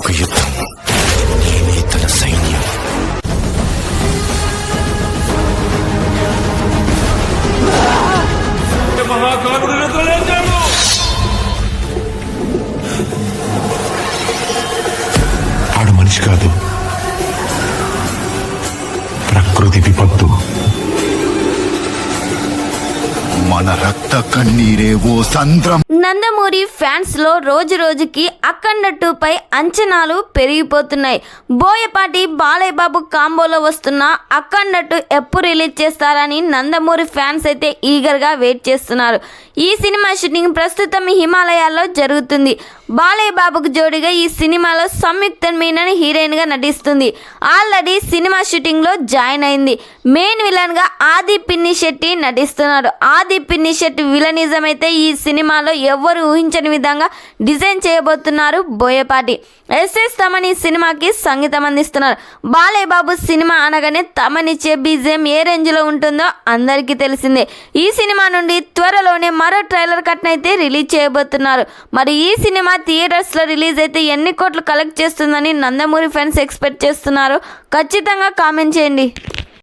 ఒక యుద్ధం, నేనే తన సైన్యం. మహాకారుడు నిద్రలేచాడు. ఆడు మనిషి కాదు, ప్రకృతి విపత్తు. మన రక్త కన్నీరే ఓ సంద్రం. నందమూరి ఫ్యాన్స్ లో రోజు రోజుకి అఖండ 2 పై అంచనాలు పెరిగిపోతున్నాయి. బోయపాటి బాలయ్య బాబు కాంబోలో వస్తున్న అఖండ 2 ఎప్పుడు రిలీజ్ చేస్తారని నందమూరి ఫ్యాన్స్ అయితే ఈగర్ గా వెయిట్ చేస్తున్నారు. ఈ సినిమా షూటింగ్ ప్రస్తుతం హిమాలయాల్లో జరుగుతుంది. బాలయ్య బాబుకు జోడిగా ఈ సినిమాలో సంయుక్త మీనన్ హీరోయిన్ గా నటిస్తుంది. ఆల్రెడీ సినిమా షూటింగ్ లో జాయిన్ అయింది. మెయిన్ విలన్ గా ఆది పిన్ని శెట్టి నటిస్తున్నారు. ఆది పిన్ని శెట్టి విలనిజం అయితే ఈ సినిమాలో ఎవ్వరు ఊహించని విధంగా డిజైన్ చేయబోతున్నారు బోయపాటి. ఎస్ఎస్ తమన్ ఈ సినిమాకి సంగీతం అందిస్తున్నారు. బాలయ్య బాబు సినిమా అనగానే తమనిచ్చే బీజిఎం ఏ రేంజ్ లో ఉంటుందో అందరికీ తెలిసిందే. ఈ సినిమా నుండి త్వరలోనే మరో ట్రైలర్ కట్ అయితే రిలీజ్ చేయబోతున్నారు. మరి ఈ సినిమా థియేటర్స్ లో రిలీజ్ అయితే ఎన్ని కోట్లు కలెక్ట్ చేస్తుందని నందమూరి ఫ్యాన్స్ ఎక్స్పెక్ట్ చేస్తున్నారు? ఖచ్చితంగా కామెంట్ చేయండి.